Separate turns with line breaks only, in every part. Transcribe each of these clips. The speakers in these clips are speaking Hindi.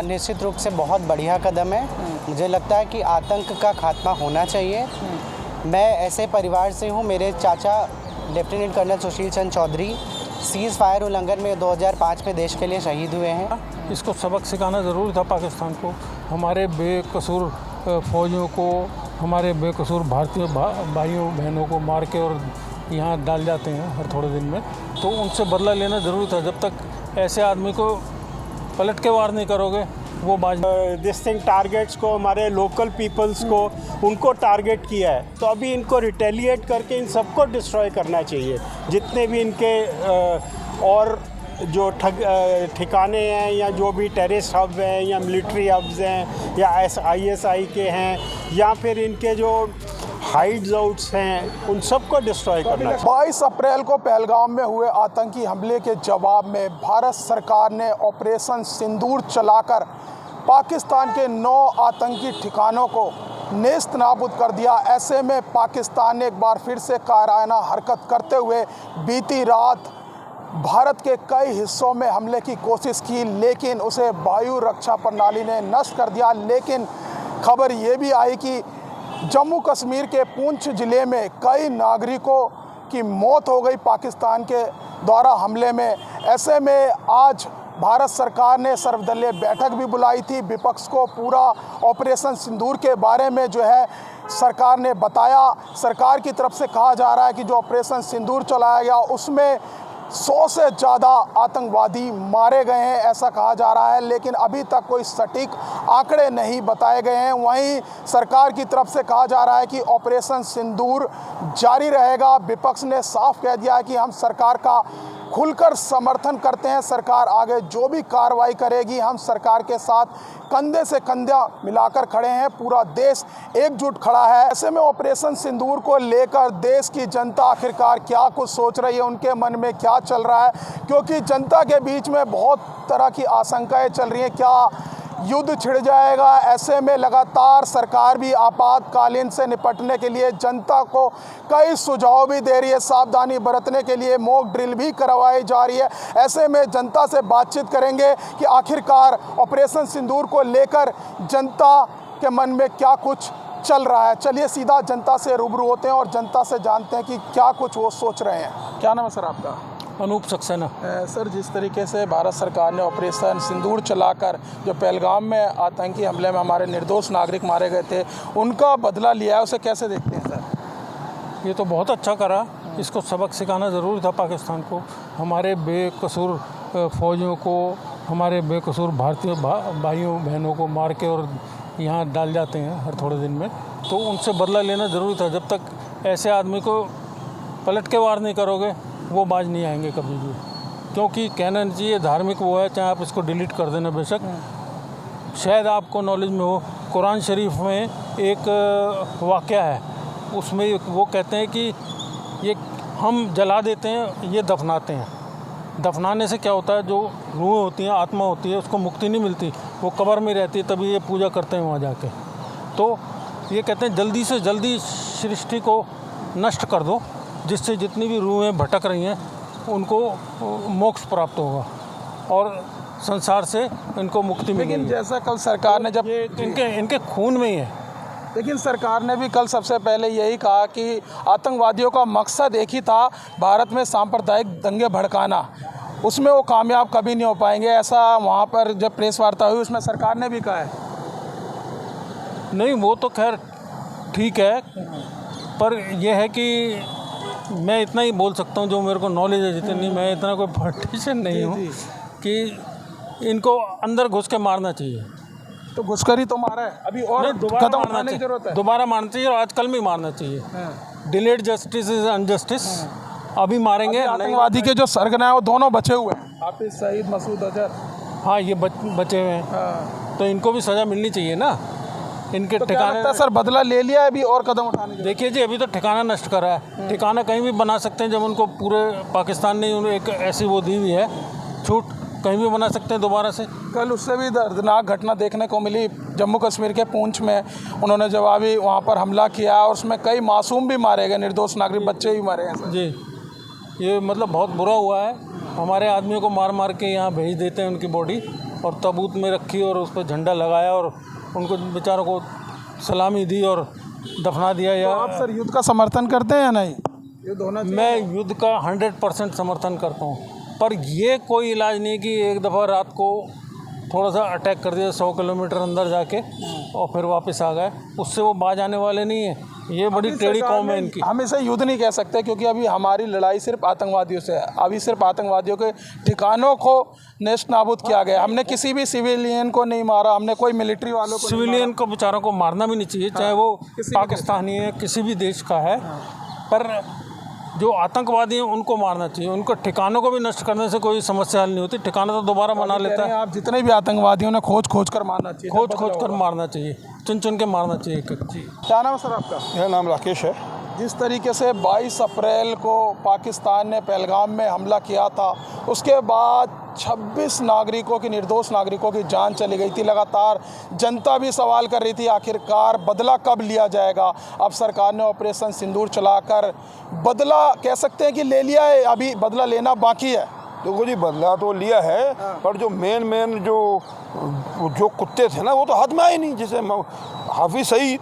निश्चित रूप से बहुत बढ़िया कदम है। मुझे लगता है कि आतंक का खात्मा होना चाहिए। मैं ऐसे परिवार से हूँ, मेरे चाचा lieutenant colonel Sushil Chandra Chaudhary seize fire उल्लंघन में 2005 में देश के लिए शहीद हुए हैं।
इसको सबक सिखाना ज़रूरी था पाकिस्तान को। हमारे बेकसूर फौजियों को, हमारे बेकसूर भारतीय भाइयों बहनों को मार के और यहाँ डाल जाते हैं हर थोड़े दिन में, तो उनसे बदला लेना ज़रूरी था। जब तक ऐसे आदमी को पलट के वार नहीं करोगे वो बाज
दिस थिंग टारगेट्स को हमारे लोकल पीपल्स को उनको टारगेट किया है, तो अभी इनको रिटेलिएट करके इन सबको डिस्ट्रॉय करना चाहिए। जितने भी इनके और जो ठिकाने हैं या जो भी टेररिस्ट हब हैं या मिलिट्री हब्स हैं या ISI के हैं या फिर इनके जो हाइड्स आउट्स हैं, उन सबको डिस्ट्रॉय करना चाहिए।
22 अप्रैल को पहलगाम में हुए आतंकी हमले के जवाब में भारत सरकार ने ऑपरेशन सिंदूर चलाकर पाकिस्तान के 9 आतंकी ठिकानों को नेस्त नाबूद कर दिया। ऐसे में पाकिस्तान ने एक बार फिर से कायराना हरकत करते हुए बीती रात भारत के कई हिस्सों में हमले की कोशिश की, लेकिन उसे वायु रक्षा प्रणाली ने नष्ट कर दिया। लेकिन खबर ये भी आई कि जम्मू कश्मीर के पुंछ ज़िले में कई नागरिकों की मौत हो गई पाकिस्तान के द्वारा हमले में। ऐसे में आज भारत सरकार ने सर्वदलीय बैठक भी बुलाई थी। विपक्ष को पूरा ऑपरेशन सिंदूर के बारे में जो है सरकार ने बताया। सरकार की तरफ से कहा जा रहा है कि जो ऑपरेशन सिंदूर चलाया गया उसमें 100 से ज़्यादा आतंकवादी मारे गए हैं, ऐसा कहा जा रहा है, लेकिन अभी तक कोई सटीक आंकड़े नहीं बताए गए हैं। वहीं सरकार की तरफ से कहा जा रहा है कि ऑपरेशन सिंदूर जारी रहेगा। विपक्ष ने साफ कह दिया है कि हम सरकार का खुलकर समर्थन करते हैं, सरकार आगे जो भी कार्रवाई करेगी हम सरकार के साथ कंधे से कंधा मिलाकर खड़े हैं, पूरा देश एकजुट खड़ा है। ऐसे में ऑपरेशन सिंदूर को लेकर देश की जनता आखिरकार क्या कुछ सोच रही है, उनके मन में क्या चल रहा है, क्योंकि जनता के बीच में बहुत तरह की आशंकाएं चल रही हैं। क्या युद्ध छिड़ जाएगा? ऐसे में लगातार सरकार भी आपातकालीन से निपटने के लिए जनता को कई सुझाव भी दे रही है, सावधानी बरतने के लिए मॉक ड्रिल भी करवाई जा रही है। ऐसे में जनता से बातचीत करेंगे कि आखिरकार ऑपरेशन सिंदूर को लेकर जनता के मन में क्या कुछ चल रहा है। चलिए सीधा जनता से रूबरू होते हैं और जनता से जानते हैं कि क्या कुछ वो सोच रहे हैं। क्या नाम है सर आपका?
अनूप सक्सेना।
सर, जिस तरीके से भारत सरकार ने ऑपरेशन सिंदूर चलाकर जो पहलगाम में आतंकी हमले में हमारे निर्दोष नागरिक मारे गए थे उनका बदला लिया है, उसे कैसे देखते हैं सर?
ये तो बहुत अच्छा करा। इसको सबक सिखाना ज़रूरी था पाकिस्तान को। हमारे बेकसूर फौजियों को, हमारे बेकसूर भारतीय भाइयों बहनों को मार के और यहाँ डाल जाते हैं हर थोड़े दिन में, तो उनसे बदला लेना ज़रूरी था। जब तक ऐसे आदमी को पलट के वार नहीं करोगे वो बाज नहीं आएंगे कभी भी, क्योंकि कहना नहीं चाहिए धार्मिक वो है, चाहे आप इसको डिलीट कर देना बेशक। शायद आपको नॉलेज में हो, कुरान शरीफ में एक वाक़या है, उसमें वो कहते हैं कि ये हम जला देते हैं, ये दफनाते हैं। दफनाने से क्या होता है, जो रूह होती हैं, आत्मा होती है, उसको मुक्ति नहीं मिलती, वो कब्र में रहती है, तभी ये पूजा करते हैं वहाँ जाके। तो ये कहते हैं जल्दी से जल्दी सृष्टि को नष्ट कर दो, जिससे जितनी भी रूहें भटक रही हैं उनको मोक्ष प्राप्त होगा और संसार से इनको मुक्ति मिलेगी।
लेकिन जैसा कल सरकार ने जब
इनके खून में ही है।
लेकिन सरकार ने भी कल सबसे पहले यही कहा कि आतंकवादियों का मकसद एक ही था, भारत में सांप्रदायिक दंगे भड़काना, उसमें वो कामयाब कभी नहीं हो पाएंगे। ऐसा वहाँ पर जब प्रेस वार्ता हुई उसमें सरकार ने भी कहा है।
नहीं, वो तो खैर ठीक है, पर यह है कि मैं इतना ही बोल सकता हूँ जो मेरे को नॉलेज है, जितनी मैं इतना कोई पॉलिटिशियन नहीं हूँ, कि इनको अंदर घुस के मारना चाहिए।
तो घुसकर ही तो मारा है, अभी और कदम उठाने की जरूरत है।
दोबारा मारना चाहिए और आजकल भी मारना चाहिए। Delayed justice is injustice. अभी मारेंगे।
आतंकवादी के जो सरगना है वो दोनों बचे हुए हैं, हाफिज सईद, मसूद अजहर।
हाँ, ये बचे हुए हैं, तो इनको भी सज़ा मिलनी चाहिए ना। इनके
तो
ठिकाने
सर बदला ले लिया है अभी और कदम उठाने की?
देखिए जी, अभी तो ठिकाना नष्ट करा है। ठिकाना कहीं भी बना सकते हैं, जब उनको पूरे पाकिस्तान ने उन्हें एक ऐसी वो दी हुई है छूट, कहीं भी बना सकते हैं दोबारा से।
कल उससे भी दर्दनाक घटना देखने को मिली जम्मू कश्मीर के पुंछ में। उन्होंने जवाबी वहाँ पर हमला किया और उसमें कई मासूम भी मारे गए, निर्दोष नागरिक बच्चे भी मारे गए।
जी, ये मतलब बहुत बुरा हुआ है। हमारे आदमियों को मार मार के यहाँ भेज देते हैं उनकी बॉडी, और ताबूत में रखी और उस पर झंडा लगाया और उनको बेचारों को सलामी दी और दफना दिया। या
तो आप सर युद्ध का समर्थन करते हैं या नहीं? युद्ध होना चाहिए?
मैं युद्ध का 100% समर्थन करता हूँ, पर ये कोई इलाज नहीं कि एक दफ़ा रात को थोड़ा सा अटैक कर दिया 100 किलोमीटर अंदर जाके और फिर वापस आ गए, उससे वो बाज आने वाले नहीं है। ये बड़ी टेढ़ी कौम है इनकी।
हम इसे युद्ध नहीं कह सकते क्योंकि अभी हमारी लड़ाई सिर्फ आतंकवादियों से है। अभी सिर्फ आतंकवादियों के ठिकानों को नेस्त नाबूद किया गया। हमने किसी भी सिविलियन को नहीं मारा, हमने कोई मिलिट्री वालों को
सिविलियन को बेचारों को मारना भी नहीं चाहिए, चाहे वो पाकिस्तानी है किसी भी देश का है, पर जो आतंकवादी हैं उनको मारना चाहिए। उनको ठिकानों को भी नष्ट करने से कोई समस्या हल नहीं होती, ठिकाना तो दोबारा बना लेता है।
आप जितने भी आतंकवादियों ने खोज कर मारना चाहिए,
खोज कर मारना चाहिए, चुन के मारना चाहिए। जी,
क्या नाम है सर आपका?
मेरा नाम राकेश है।
जिस तरीके से 22 अप्रैल को पाकिस्तान ने पहलगाम में हमला किया था, उसके बाद 26 नागरिकों की, निर्दोष नागरिकों की जान चली गई थी। लगातार जनता भी सवाल कर रही थी आखिरकार बदला कब लिया जाएगा। अब सरकार ने ऑपरेशन सिंदूर चलाकर बदला कह सकते हैं कि ले लिया है, अभी बदला लेना बाकी है।
देखो जी, बदला तो लिया है, पर जो मेन जो कुत्ते थे ना वो तो हाथ में आए नहीं। जैसे हाफिज सईद,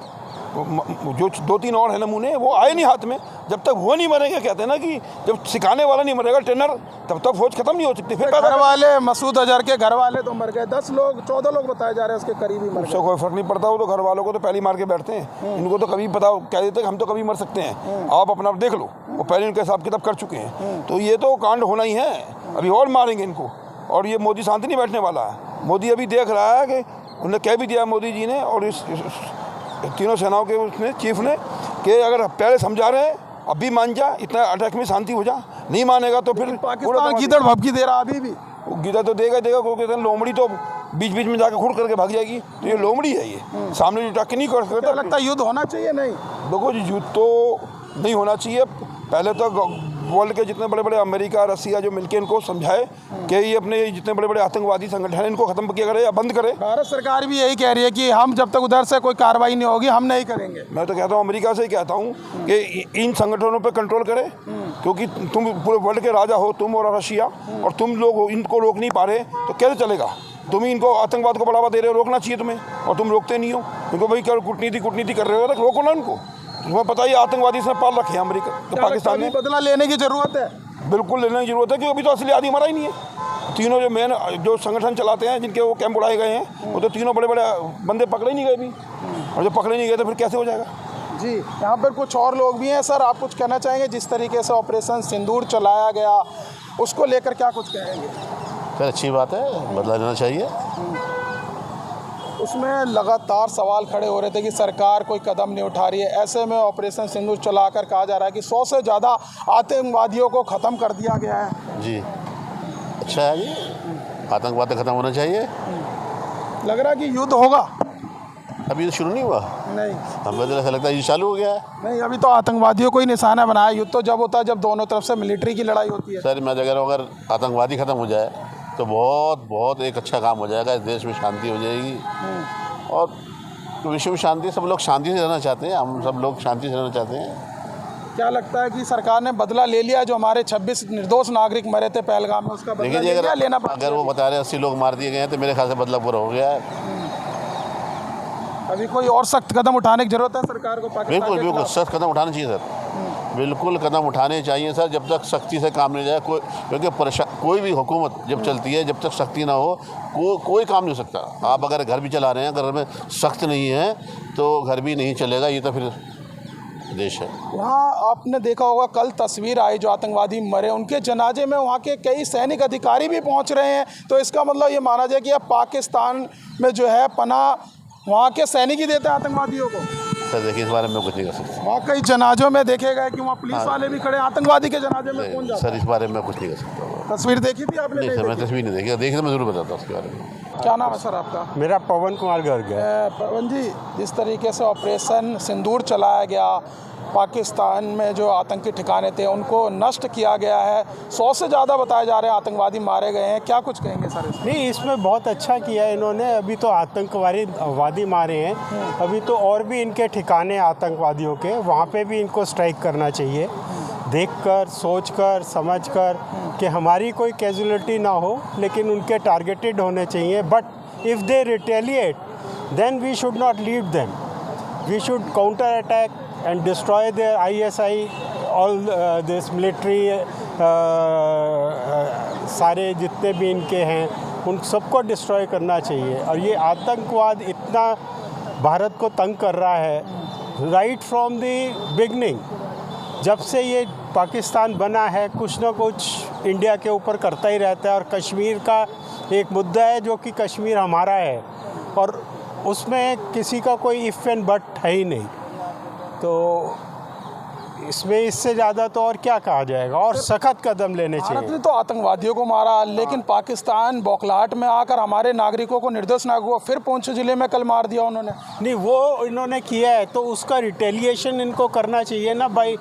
जो 2-3 और है नमूने, वो आए नहीं हाथ में। जब तक वो नहीं मरेंगे, कहते हैं ना कि जब सिखाने वाला नहीं मरेगा ट्रेनर, तब तक फौज खत्म नहीं हो सकती। फिर
घर वाले, मसूद अजहर के घर वाले तो मर गए, 10 लोग 14 लोग बताए जा रहे हैं उसके करीबी मर गए।
उससे कोई फर्क नहीं पड़ता, वो तो घर वालों को तो पहले ही मार के बैठते हैं। इनको तो कभी पता कह देते हैं हम तो कभी मर सकते हैं, आप अपना देख लो। वो पहले इनके हिसाब किताब कर चुके हैं, तो ये तो कांड होना ही है। अभी और मारेंगे इनको, और ये मोदी शांति नहीं बैठने वाला है। मोदी अभी देख रहा है कि उन्होंने कह भी दिया मोदी जी ने और इस तीनों सेनाओं के उसने चीफ ने कि अगर पहले समझा रहे हैं अब भी मान जा, इतना अटैक में शांति हो जा। नहीं मानेगा तो फिर
पाकिस्तान गीदड़ भभकी दे रहा अभी भी।
गीदड़ तो देगा क्योंकि लोमड़ी तो बीच में जाकर खुड़ करके भाग जाएगी। तो ये लोमड़ी है, ये सामने जो टक्कर नहीं कर सकता।
लगता है युद्ध होना चाहिए? नहीं,
देखो जी, युद्ध तो नहीं होना चाहिए। पहले तो वर्ल्ड के जितने बड़े बड़े अमेरिका, रसिया जो मिलके इनको समझाए कि ये अपने जितने बड़े बड़े आतंकवादी संगठन हैं इनको खत्म किया करे या बंद करे।
भारत सरकार भी यही कह रही है कि हम जब तक उधर से कोई कार्रवाई नहीं होगी हम नहीं करेंगे।
मैं तो कहता हूँ, अमेरिका से ही कहता हूँ कि इन संगठनों पर कंट्रोल करे, क्योंकि तुम पूरे वर्ल्ड के राजा हो, तुम और रशिया, और तुम लोग इनको रोक नहीं पा रहे तो कैसे चलेगा। तुम ही इनको आतंकवाद को बढ़ावा दे रहे हो, रोकना चाहिए तुम्हें, और तुम रोकते नहीं हो। क्योंकि भाई क्या कूटनीति कर रहे हो, तो रोको ना उनको। तुम्हें पता ही आतंकवादी से पाल रखे हैं अमेरिका तो पाकिस्तान ने।
बदला लेने की जरूरत है,
बिल्कुल लेने की जरूरत है, क्योंकि अभी तो असली आदमी मरा ही नहीं है। तीनों जो मेन जो संगठन चलाते हैं, जिनके वो कैंप उड़ाए गए हैं, वो तो तीनों बड़े बड़े बंदे पकड़े नहीं गए अभी, और जब पकड़े नहीं गए तो फिर कैसे हो जाएगा।
जी, यहाँ पर कुछ और लोग भी हैं। सर, आप कुछ कहना चाहेंगे? जिस तरीके से ऑपरेशन सिंदूर चलाया गया उसको लेकर क्या कुछ कहेंगे?
सर अच्छी बात है, बदला लेना चाहिए।
उसमें लगातार सवाल खड़े हो रहे थे कि सरकार कोई कदम नहीं उठा रही है। ऐसे में ऑपरेशन सिंदूर चलाकर कहा जा रहा है कि 100 से ज़्यादा आतंकवादियों को ख़त्म कर दिया गया है।
जी, अच्छा है जी, आतंकवाद ख़त्म होना चाहिए।
लग रहा है कि युद्ध होगा।
अभी तो शुरू नहीं हुआ।
नहीं,
हमें तो ऐसा लगता है ये चालू हो गया है।
नहीं, अभी तो आतंकवादियों को ही निशाना बनाया। युद्ध तो जब होता है जब दोनों तरफ से मिलिट्री की लड़ाई होती है।
सर मैं तो कह रहा हूँ, अगर आतंकवादी ख़त्म हो जाए तो बहुत एक अच्छा काम हो जाएगा। इस देश में शांति हो जाएगी और विश्व में शांति। सब लोग शांति से रहना चाहते हैं, हम सब लोग शांति से रहना चाहते हैं।
क्या लगता है कि सरकार ने बदला ले लिया? जो हमारे 26 निर्दोष नागरिक मरे थे पहलगाम में, उसका बदला
देखिए,
लेना
अगर वो बता रहे हैं 80 लोग मार दिए गए हैं तो मेरे ख्याल से बदला पूरा हो गया है।
अभी कोई और सख्त कदम उठाने की जरूरत है सरकार को?
बिल्कुल सख्त कदम उठाने चाहिए सर, बिल्कुल कदम उठाने चाहिए सर। जब तक सख्ती से काम नहीं जाए क्योंकि कोई भी हुकूमत जब चलती है, जब तक सख्ती ना हो कोई काम नहीं हो सकता। आप अगर घर भी चला रहे हैं, अगर घर में सख्त नहीं है तो घर भी नहीं चलेगा। ये तो फिर देश है।
वहाँ आपने देखा होगा कल तस्वीर आई जो आतंकवादी मरे, उनके जनाजे में वहाँ के कई सैनिक अधिकारी भी पहुँच रहे हैं। तो इसका मतलब ये माना जाए कि अब पाकिस्तान में जो है पनाह वहाँ के सैनिक ही देते हैं आतंकवादियों को।
सर देखिए, इस बारे में कुछ नहीं कर सकते।
वहाँ कई जनाजों में देखे गए कि वहाँ पुलिस वाले भी खड़े, आतंकवादी के जनाजे में कौन जाता है?
सर इस बारे में कुछ नहीं कर सकता।
तस्वीर देखी थी आपने?
नहीं सर, मैं तस्वीर नहीं देखी। देखी तो मैं ज़रूर बताता हूँ उसके बारे में।
क्या नाम है सर आपका?
मेरा पवन कुमार गर्ग है।
पवन जी, जिस तरीके से ऑपरेशन सिंदूर चलाया गया, पाकिस्तान में जो आतंकी ठिकाने थे उनको नष्ट किया गया है, 100 से ज़्यादा बताए जा रहे हैं आतंकवादी मारे गए हैं, क्या कुछ कहेंगे सर इसमें?
नहीं, इसमें बहुत अच्छा किया है इन्होंने। अभी तो आतंकवादी मारे हैं, अभी तो और भी इनके ठिकाने आतंकवादियों के, वहाँ पे भी इनको स्ट्राइक करना चाहिए। देखकर, सोचकर, समझकर कि हमारी कोई कैजुअलिटी ना हो, लेकिन उनके टारगेटेड होने चाहिए. But if they retaliate, then we should not leave them. We should counter attack and destroy their ISI, all this military, सारे जितने भी इनके हैं उन सबको डिस्ट्रॉय करना चाहिए. और ये आतंकवाद इतना भारत को तंग कर रहा है राइट फ्रॉम द बिगनिंग. जब से ये पाकिस्तान बना है कुछ ना कुछ इंडिया के ऊपर करता ही रहता है. और कश्मीर का एक मुद्दा है जो कि कश्मीर हमारा है और उसमें किसी का कोई इफ़ एंड बट है ही नहीं. तो इसमें इससे ज़्यादा तो और क्या कहा जाएगा. और सख्त कदम लेने
भारत
चाहिए.
ने तो आतंकवादियों को मारा, लेकिन पाकिस्तान बौखलाहट में आकर हमारे नागरिकों को निर्दोष नागरिकों फिर पुंछ जिले में कल मार दिया उन्होंने.
नहीं, वो इन्होंने किया है तो उसका रिटेलिएशन इनको करना चाहिए ना, by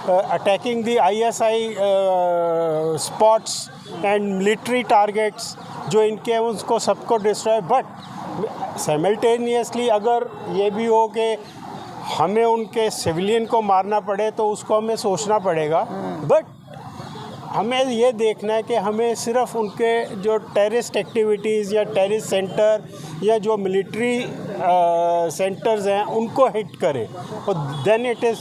attacking the ISI spots and military targets जो इनके हैं उसको सबको डिस्ट्रॉय. बट साइमल्टेनियसली अगर ये भी हो कि हमें उनके सिविलियन को मारना पड़े तो उसको हमें सोचना पड़ेगा. बट हमें ये देखना है कि हमें सिर्फ उनके जो टेररिस्ट एक्टिविटीज़ या टेररिस्ट सेंटर या जो मिलिट्री सेंटर्स हैं उनको हिट करें, और then it is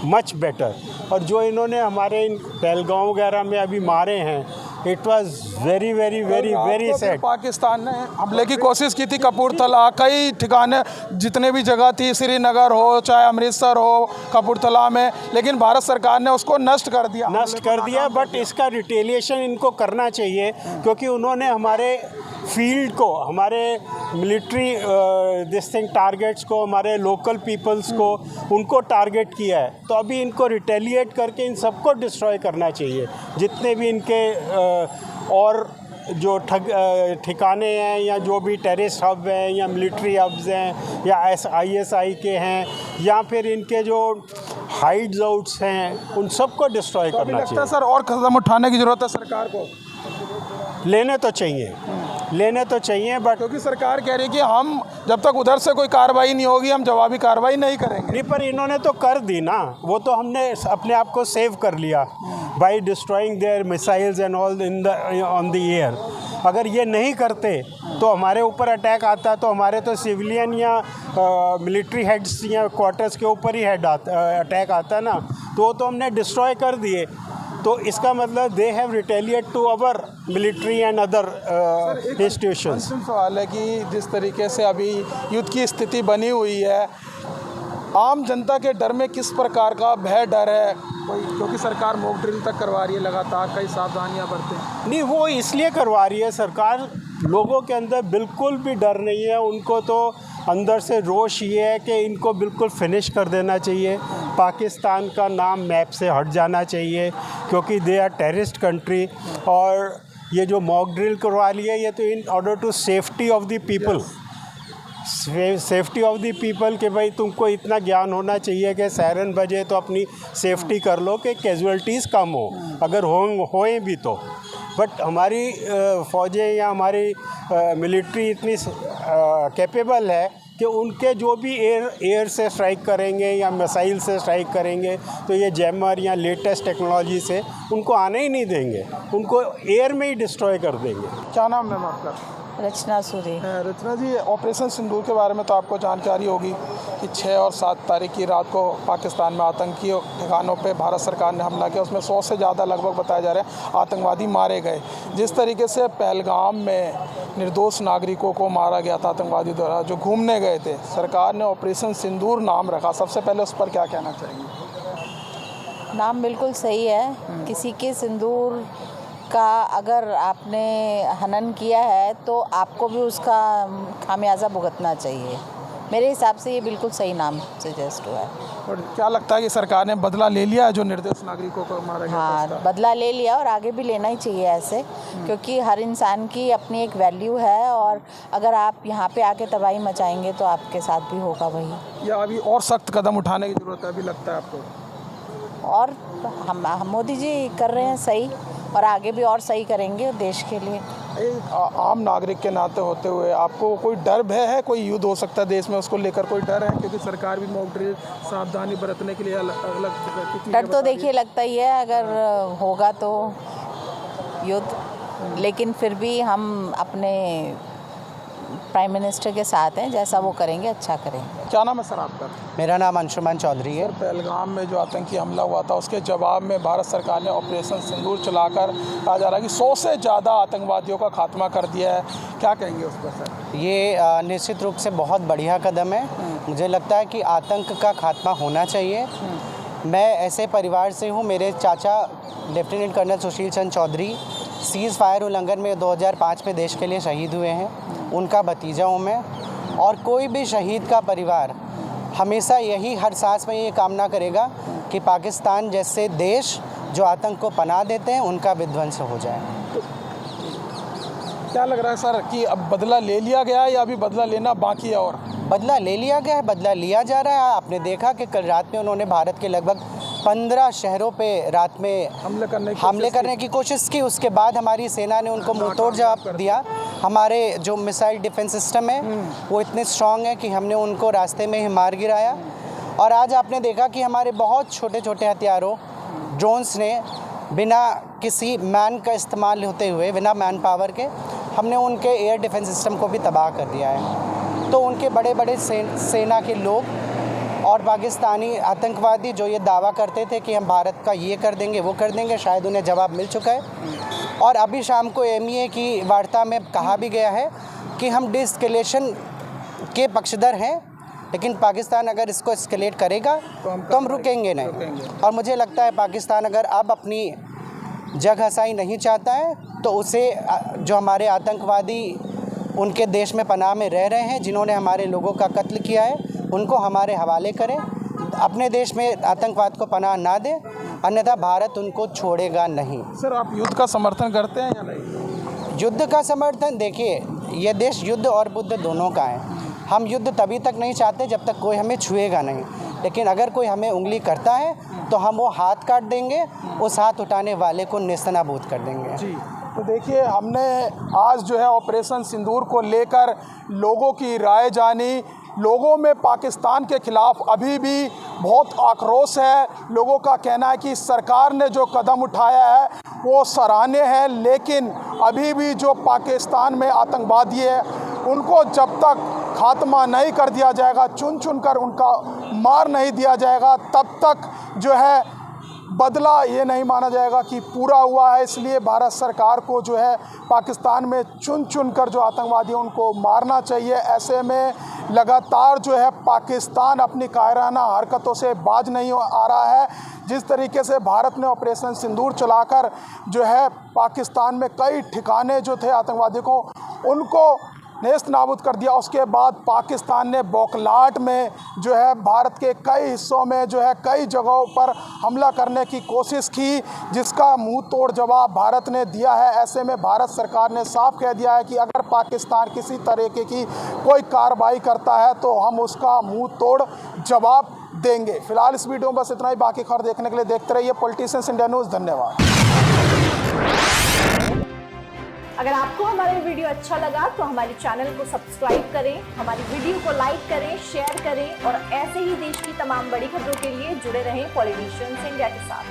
much better. और जो इन्होंने हमारे इन पहलगांव वगैरह में अभी मारे हैं, it was very very very very sad.
Pakistan ने हमले की कोशिश की थी कपूरथला, कई ठिकाने जितने भी जगह थी, श्रीनगर हो चाहे अमृतसर हो, कपूरथला में, लेकिन भारत सरकार ने उसको नष्ट कर दिया.
बट इसका रिटेलिएशन इनको करना चाहिए क्योंकि उन्होंने हमारे फील्ड को, हमारे मिलिट्री दिस थिंग टारगेट्स को, हमारे लोकल पीपल्स को, उनको टारगेट किया है. तो अभी इनको रिटेलिएट करके इन सबको डिस्ट्रॉय करना चाहिए. जितने भी इनके और जो ठिकाने हैं या जो भी टेररिस्ट हब हैं या मिलिट्री हब्स हैं या ISI के हैं या फिर इनके जो हाइड्स आउट्स हैं उन सबको डिस्ट्रॉय करना चाहिए.
सर और कदम उठाने की जरूरत है सरकार को.
लेने तो चाहिए बट
क्योंकि सरकार कह रही है कि हम जब तक उधर से कोई कार्रवाई नहीं होगी हम जवाबी कार्रवाई नहीं करेंगे.
नहीं, पर इन्होंने तो कर दी ना. वो तो हमने अपने आप को सेव कर लिया by destroying their missiles and all in the on the air. अगर ये नहीं करते तो हमारे ऊपर अटैक आता तो हमारे तो सिविलियन या मिलिट्री हेड्स या क्वार्टर्स के ऊपर ही अटैक आता ना. तो हमने डिस्ट्रॉय कर दिए. तो इसका मतलब they have retaliate to our military and other institutions.
सवाल है कि जिस तरीके से अभी युद्ध की स्थिति बनी हुई है, आम जनता के डर में किस प्रकार का भय डर है कोई, क्योंकि सरकार मॉक ड्रिल तक करवा रही है, लगातार कई सावधानियां बरतें.
नहीं, वो इसलिए करवा रही है सरकार. लोगों के अंदर बिल्कुल भी डर नहीं है. उनको तो अंदर से रोष ये है कि इनको बिल्कुल फिनिश कर देना चाहिए. पाकिस्तान का नाम मैप से हट जाना चाहिए क्योंकि दे आर टेररिस्ट कंट्री. और ये जो मॉक ड्रिल करवा ली है ये तो in order to safety of the people, safety of the people कि भाई तुमको इतना ज्ञान होना चाहिए कि सायरन बजे तो अपनी सेफ्टी कर लो कि कैजुअल्टीज़ कम हो, अगर होएं भी तो. बट हमारी फ़ौजें या हमारी मिलिट्री इतनी कैपेबल है कि उनके जो भी एयर से स्ट्राइक करेंगे या मिसाइल से स्ट्राइक करेंगे तो ये जैमर या लेटेस्ट टेक्नोलॉजी से उनको आने ही नहीं देंगे. उनको एयर में ही डिस्ट्रॉय कर देंगे.
क्या नाम है आपका?
रचना सूरी.
रचना जी, ऑपरेशन सिंदूर के बारे में तो आपको जानकारी होगी कि 6 और 7 तारीख की रात को पाकिस्तान में आतंकी ठिकानों पे भारत सरकार ने हमला किया. उसमें 100 से ज़्यादा लगभग बताया जा रहा है आतंकवादी मारे गए. जिस तरीके से पहलगाम में निर्दोष नागरिकों को मारा गया था आतंकवादी द्वारा जो घूमने गए थे, सरकार ने ऑपरेशन सिंदूर नाम रखा. सबसे पहले उस पर क्या कहना चाहेंगे?
नाम बिल्कुल सही है. किसी के सिंदूर का अगर आपने हनन किया है तो आपको भी उसका खामियाजा भुगतना चाहिए. मेरे हिसाब से ये बिल्कुल सही नाम सजेस्ट हुआ है.
और क्या लगता है कि सरकार ने बदला ले लिया है जो निर्दोष नागरिकों को मारा गया?
हाँ, बदला ले लिया और आगे भी लेना ही चाहिए ऐसे, क्योंकि हर इंसान की अपनी एक वैल्यू है. और अगर आप यहाँ पे आके तबाही मचाएंगे तो आपके साथ भी होगा वही.
या अभी और सख्त कदम उठाने की ज़रूरत है अभी लगता है आपको?
और हम मोदी जी कर रहे हैं सही और आगे भी और सही करेंगे देश के लिए.
एक आम नागरिक के नाते होते हुए आपको कोई डर भय है, कोई युद्ध हो सकता है देश में, उसको लेकर कोई डर है? क्योंकि सरकार भी मॉक ड्रिल सावधानी बरतने के लिए अलग
डर तो देखिए लगता ही है अगर होगा तो युद्ध, लेकिन फिर भी हम अपने प्राइम मिनिस्टर के साथ हैं, जैसा वो करेंगे अच्छा करेंगे।
क्या नाम है सर आपका?
मेरा नाम अंशुमान चौधरी है।
पहलगाम में जो आतंकी हमला हुआ था उसके जवाब में भारत सरकार ने ऑपरेशन सिंदूर चलाकर कहा जा रहा है कि 100 से ज़्यादा आतंकवादियों का खात्मा कर दिया है, क्या कहेंगे उस पर सर?
ये निश्चित रूप से बहुत बढ़िया कदम है। मुझे लगता है कि आतंक का खात्मा होना चाहिए। मैं ऐसे परिवार से हूँ, मेरे चाचा lieutenant colonel Sushil Chandra Chaudhary seize fire उल्लंघन में 2005 में देश के लिए शहीद हुए हैं, उनका भतीजा हूँ मैं। और कोई भी शहीद का परिवार हमेशा यही हर सांस में ये कामना करेगा कि पाकिस्तान जैसे देश जो आतंक को पनाह देते हैं उनका विध्वंस हो जाए।
क्या लग रहा है सर कि अब बदला ले लिया गया है या अभी बदला लेना बाकी है? और
बदला ले लिया गया है, बदला लिया जा रहा है। आपने देखा कि कल रात में उन्होंने भारत के लगभग 15 शहरों पे रात में हमले करने की कोशिश की। उसके बाद हमारी सेना ने उनको मुंहतोड़ जवाब दिया। हमारे जो मिसाइल डिफेंस सिस्टम है वो इतने स्ट्रॉन्ग है कि हमने उनको रास्ते में ही मार गिराया। और आज आपने देखा कि हमारे बहुत छोटे छोटे हथियारों ड्रोन्स ने बिना किसी मैन का इस्तेमाल होते हुए, बिना मैन पावर के, हमने उनके एयर डिफेंस सिस्टम को भी तबाह कर दिया है। तो उनके बड़े बड़े सेना के लोग और पाकिस्तानी आतंकवादी जो ये दावा करते थे कि हम भारत का ये कर देंगे वो कर देंगे, शायद उन्हें जवाब मिल चुका है। और अभी शाम को MEA की वार्ता में कहा भी गया है कि हम डिस्केलेशन के पक्षधर हैं, लेकिन पाकिस्तान अगर इसको एस्केलेट करेगा तो हम रुकेंगे नहीं। और मुझे लगता है पाकिस्तान अगर अब अपनी जग हसाई नहीं चाहता है तो उसे जो हमारे आतंकवादी उनके देश में पनाह में रह रहे हैं, जिन्होंने हमारे लोगों का कत्ल किया है, उनको हमारे हवाले करें। अपने देश में आतंकवाद को पनाह ना दे, अन्यथा भारत उनको छोड़ेगा नहीं।
सर आप युद्ध का समर्थन करते हैं या नहीं?
युद्ध का समर्थन, देखिए ये देश युद्ध और बुद्ध दोनों का है। हम युद्ध तभी तक नहीं चाहते जब तक कोई हमें छुएगा नहीं, लेकिन अगर कोई हमें उंगली करता है तो हम वो हाथ काट देंगे, उस हाथ उठाने वाले को नेस्तनाबूद कर देंगे।
जी, तो देखिए हमने आज जो है ऑपरेशन सिंदूर को लेकर लोगों की राय जानी। लोगों में पाकिस्तान के खिलाफ अभी भी बहुत आक्रोश है। लोगों का कहना है कि सरकार ने जो कदम उठाया है वो सराहनीय है, लेकिन अभी भी जो पाकिस्तान में आतंकवादी है उनको जब तक खात्मा नहीं कर दिया जाएगा, चुन चुन कर उनका मार नहीं दिया जाएगा, तब तक जो है बदला ये नहीं माना जाएगा कि पूरा हुआ है। इसलिए भारत सरकार को जो है पाकिस्तान में चुन चुन कर जो आतंकवादी हैं उनको मारना चाहिए। ऐसे में लगातार जो है पाकिस्तान अपनी कायराना हरकतों से बाज नहीं आ रहा है। जिस तरीके से भारत ने ऑपरेशन सिंदूर चलाकर जो है पाकिस्तान में कई ठिकाने जो थे आतंकवादियों को उनको नेस्त नाबूद कर दिया, उसके बाद पाकिस्तान ने बौखलाहट में जो है भारत के कई हिस्सों में जो है कई जगहों पर हमला करने की कोशिश की, जिसका मुंह तोड़ जवाब भारत ने दिया है। ऐसे में भारत सरकार ने साफ कह दिया है कि अगर पाकिस्तान किसी तरीके की कोई कार्रवाई करता है तो हम उसका मुंह तोड़ जवाब देंगे। फिलहाल इस वीडियो में बस इतना ही। बाकी खबर देखने के लिए देखते रहिए पॉलिटिशियंस इंडिया न्यूज़। धन्यवाद।
अगर आपको हमारा वीडियो अच्छा लगा तो हमारे चैनल को सब्सक्राइब करें, हमारी वीडियो को लाइक करें, शेयर करें और ऐसे ही देश की तमाम बड़ी खबरों के लिए जुड़े रहें पॉलिटिशियंस इंडिया के साथ।